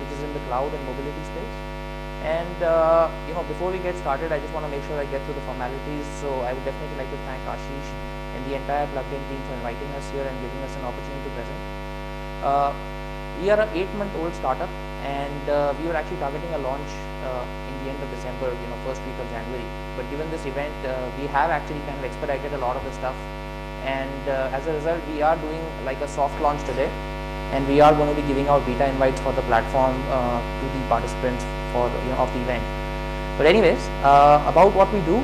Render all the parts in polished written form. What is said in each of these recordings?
which is in the cloud and mobility space. And before we get started, I just want to make sure I get through the formalities. So I would definitely like to thank Ashish and the entire Plugged-in team for inviting us here and giving us an opportunity to present. We are an 8-month-old startup, and we were actually targeting a launch in the end of December, first week of January. But given this event, we have actually kind of expedited a lot of the stuff, and as a result, we are doing like a soft launch today, and we are going to be giving out beta invites for the platform to the participants for of the event. But anyways, about what we do,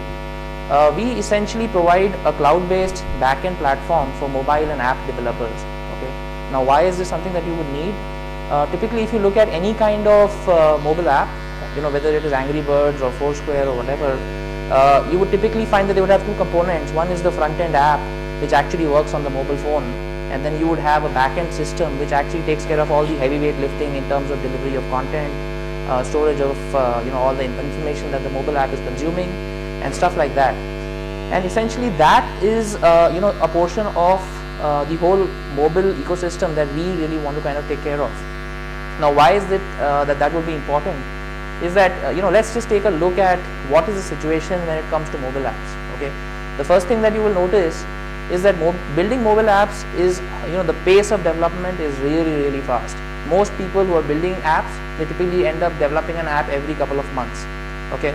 we essentially provide a cloud-based backend platform for mobile and app developers. Okay. Now, why is this something that you would need? Typically, if you look at any kind of mobile app, whether it is Angry Birds or Foursquare or whatever, you would typically find that they would have two components. One is the front-end app, which actually works on the mobile phone, and then you would have a back-end system which actually takes care of all the heavyweight lifting in terms of delivery of content, storage of all the information that the mobile app is consuming, and stuff like that. And essentially, that is a portion of the whole mobile ecosystem that we really want to kind of take care of. Now, why is it that would be important? Is that let's just take a look at what is the situation when it comes to mobile apps. Okay, the first thing that you will notice is that building mobile apps is the pace of development is really fast. Most people who are building apps, they typically end up developing an app every couple of months. Okay,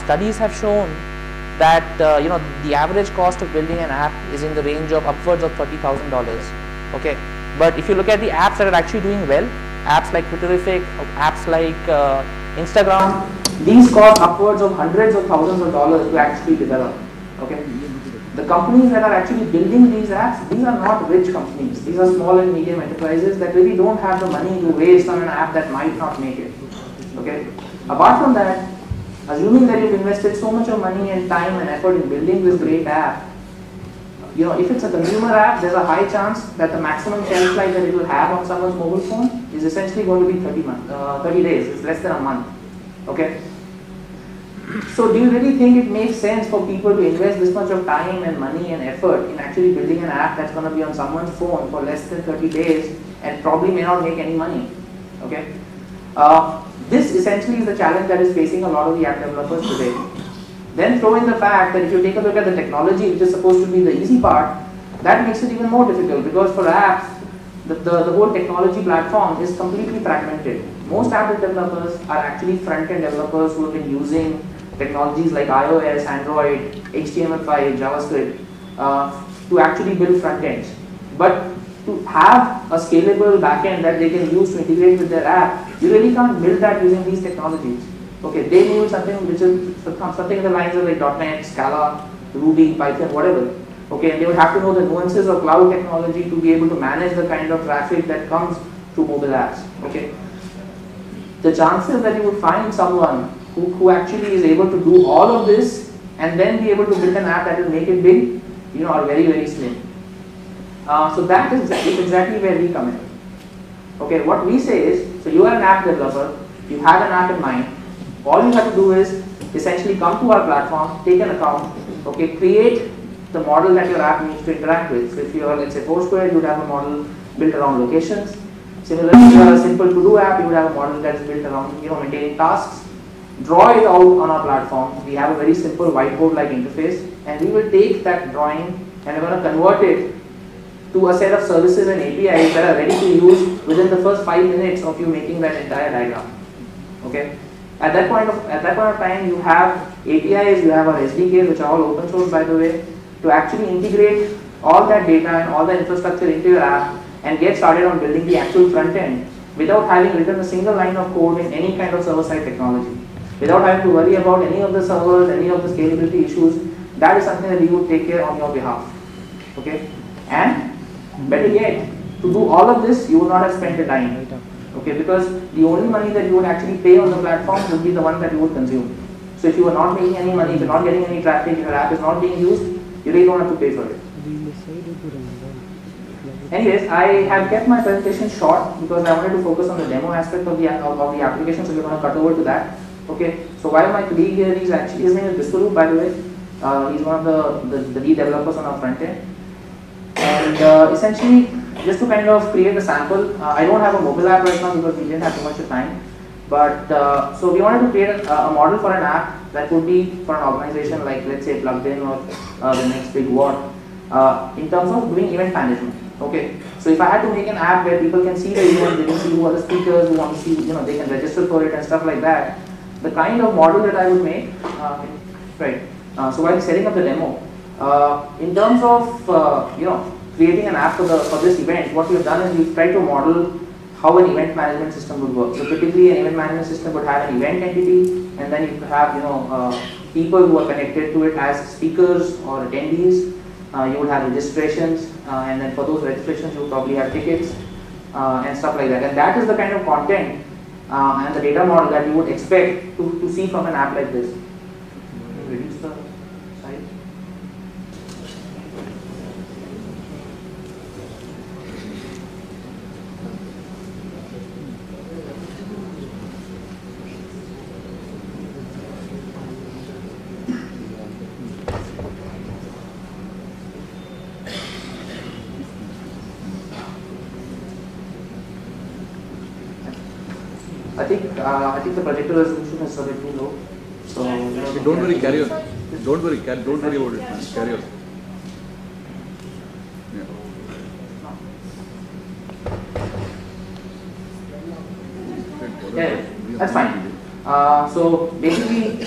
studies have shown that the average cost of building an app is in the range of upwards of $30,000. Okay, but if you look at the apps that are actually doing well, apps like Twitterific, apps like Instagram, these cost upwards of hundreds of thousands of dollars to actually develop. Okay, the companies that are actually building these apps, these are not rich companies. These are small and medium enterprises that really don't have the money to waste on an app that might not make it. Okay, apart from that, assuming that you've invested so much of money and time and effort in building this great app, if it's a consumer app, there's a high chance that the maximum shelf life that it will have on someone's mobile phone is essentially going to be 30 days. It's less than a month. Okay. So do you really think it makes sense for people to invest this much of time and money and effort in actually building an app that's going to be on someone's phone for less than 30 days and probably may not make any money? Okay. This essentially is the challenge that is facing a lot of the app developers today. Then throw in the fact that if you take a look at the technology, which is supposed to be the easy part, that makes it even more difficult, because for apps, the whole technology platform is completely fragmented. Most app developers are actually front-end developers who have been using technologies like iOS, Android, HTML5, JavaScript to actually build front ends. But to have a scalable backend that they can use to integrate with their app, you really can't build that using these technologies. Okay, they need something which is something in the lines of like .NET, Scala, Ruby, Python, whatever. Okay, and they would have to know the nuances of cloud technology to be able to manage the kind of traffic that comes to mobile apps. Okay, the chances that you would find someone who actually is able to do all of this and then be able to build an app that will make it big, are very slim. So that is exactly where we come in. Okay, what we say is, so you are an app developer, you have an app in mind. All you have to do is essentially come to our platform, take an account, okay, create the model that your app needs to interact with. So if you are, let's say, Foursquare, you would have a model built around locations. Similarly, if you are a simple to-do app, you would have a model that is built around maintaining tasks. Draw it out on our platform. We have a very simple whiteboard-like interface, and we will take that drawing and we're going to convert it to a set of services and APIs that are ready to use within the first 5 minutes of you making that entire diagram. Okay. At that point of time, you have APIs, you have our SDKs, which are all open source, by the way, to actually integrate all that data and all the infrastructure into your app and get started on building the actual front end without having written a single line of code in any kind of server-side technology, without having to worry about any of the servers, any of the scalability issues. That is something that we would take care on your behalf. Okay, and better yet, to do all of this, you would not have spent a dime. Okay, because the only money that you would actually pay on the platform would be the one that you would consume. So if you are not making any money, if you are not getting any traffic, if your app is not being used, you really don't have to pay for it. Anyways, I have kept my presentation short because I wanted to focus on the demo aspect of the application, so we're going to cut over to that. Okay, so while my colleague here is actually, his name is Biswarup, by the way, he's one of the lead developers on our front end. And essentially, just to kind of create a sample, I don't have a mobile app right now because we didn't have too much time. But so we wanted to create a model for an app that would be for an organization like, let's say, Plugged In or the next big what, in terms of doing event management. Okay, so if I had to make an app where people can see the event, they can see who are the speakers, who want to see, they can register for it and stuff like that, the kind of model that I would make, right. So while setting up the demo, in terms of creating an app for this event, what we've done is we've tried to model how an event management system would work. So typically, an event management system would have an event entity, and then you could have people who are connected to it as speakers or attendees. You would have registrations, and then for those registrations, you would probably have tickets and stuff like that. And that is the kind of content and the data model that you would expect to see from an app like this. Can you reduce the size? I think the projector resolution is a bit too low. So don't worry, carry on. Don't worry about it. Man. Carry on. Yeah, that's fine. So basically,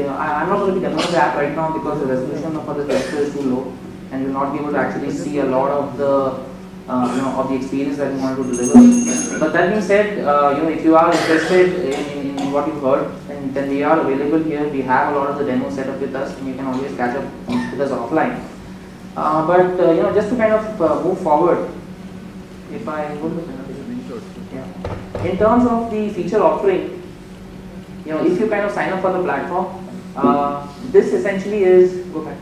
I'm not going to be demoing the app right now because the resolution for the projector is too low, and you'll not be able to actually see a lot of the of the experience that you want to deliver. But that being said, if you are interested in what you've heard, then we are available here. We have a lot of the demos set up with us, and you can always catch up with us offline. But just to kind of move forward, if I go to the presentation, yeah. In terms of the feature offering, if you kind of sign up for the platform, this essentially is go back.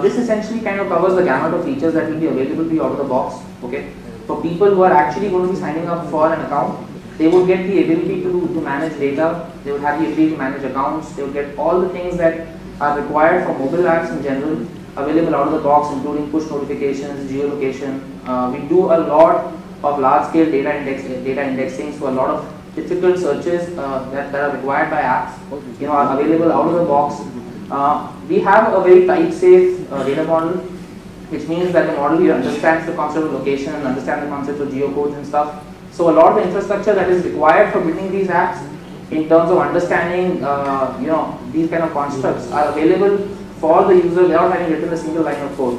This essentially kind of covers the gamut of features that will be available to you out of the box. Okay, for people who are actually going to be signing up for an account, they will get the ability to manage data. They will have the ability to manage accounts. They will get all the things that are required for mobile apps in general available out of the box, including push notifications, geolocation. We do a lot of large-scale data indexing, so a lot of difficult searches that are required by apps, are available out of the box. We have a very type safe data model, which means that the model here understands the concept of location and understands the concept of geocodes and stuff. So a lot of the infrastructure that is required for building these apps in terms of understanding these kind of constructs are available for the user without having written a single line of code.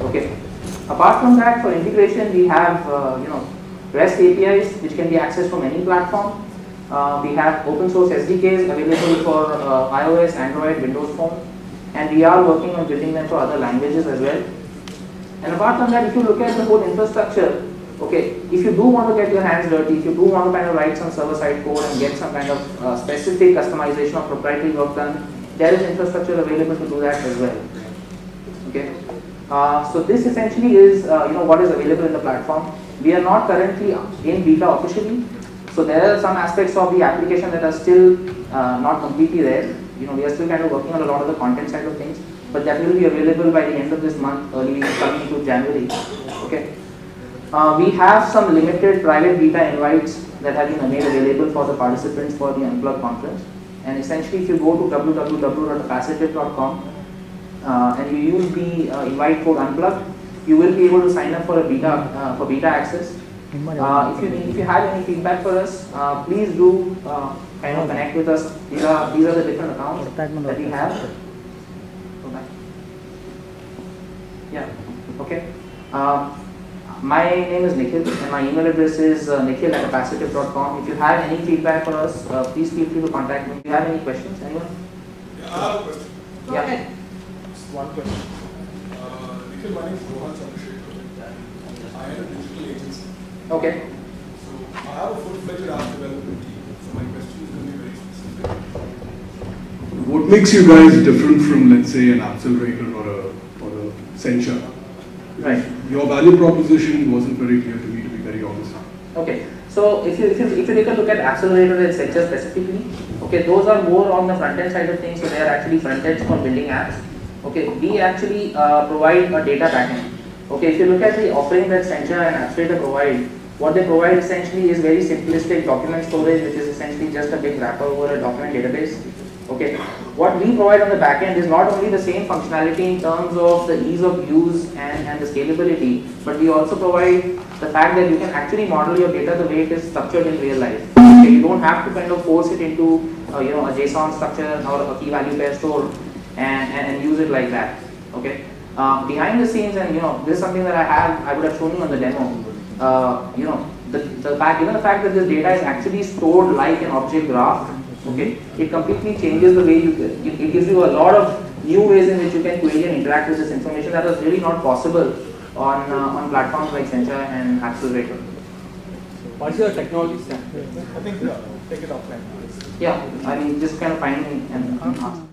Okay. Apart from that, for integration, we have REST APIs which can be accessed from any platform. We have open source SDKs available for iOS, Android, Windows Phone, and we are working on building them for other languages as well. And apart from that, if you look at the whole infrastructure, okay, if you do want to get your hands dirty, if you do want to kind of write some server-side code and get some kind of specific customization of proprietary work done, there is infrastructure available to do that as well. Okay, so this essentially is what is available in the platform. We are not currently in beta officially. So there are some aspects of the application that are still not completely there. We are still kind of working on a lot of the content side of things, but that will be available by the end of this month, early coming into January. Okay. We have some limited private beta invites that have been made available for the participants for the Unplugged conference. And essentially, if you go to www.appacitive.com and you use the invite code Unplugged, you will be able to sign up for a beta access. If you have any feedback for us, please do kind of connect with us. These are the different accounts that we have. Yeah. Okay. My name is Nikhil, and my email address is nikhil@appacitive.com. If you have any feedback for us, please feel free to contact me. Do you have any questions? Anyone? Yeah, I have a question. Yeah. Just one question. Nikhil, my name is Rohan Chandrasekhar, and I am a digital agency. Okay. So I have a full-fledged app development team. So my question is going to be very specific. What makes you guys different from, let's say, an accelerator or a Sencha? Right. Your value proposition wasn't very clear to me, to be very honest. Okay. So if you take a look at accelerator and Sencha specifically, okay. Okay, those are more on the front end side of things, so they are actually front ends for building apps. Okay, we actually provide a data backend. Okay, if you look at the offering that Sencha and Appacitive provide, what they provide essentially is very simplistic document storage, which is essentially just a big wrapper over a document database. Okay, what we provide on the backend is not only the same functionality in terms of the ease of use and the scalability, but we also provide the fact that you can actually model your data the way it is structured in real life. Okay, you don't have to kind of force it into a JSON structure or a key value pair store and use it like that. Okay, behind the scenes, and this is something that I would have shown you on the demo. The fact, given the fact that this data is actually stored like an object graph, okay, it completely changes the way it gives you a lot of new ways in which you can query and interact with this information that was really not possible on platforms like Sencha and Accelerator. What's your technology stack? I think take it offline. Yeah, I mean, just kind of find me and ask.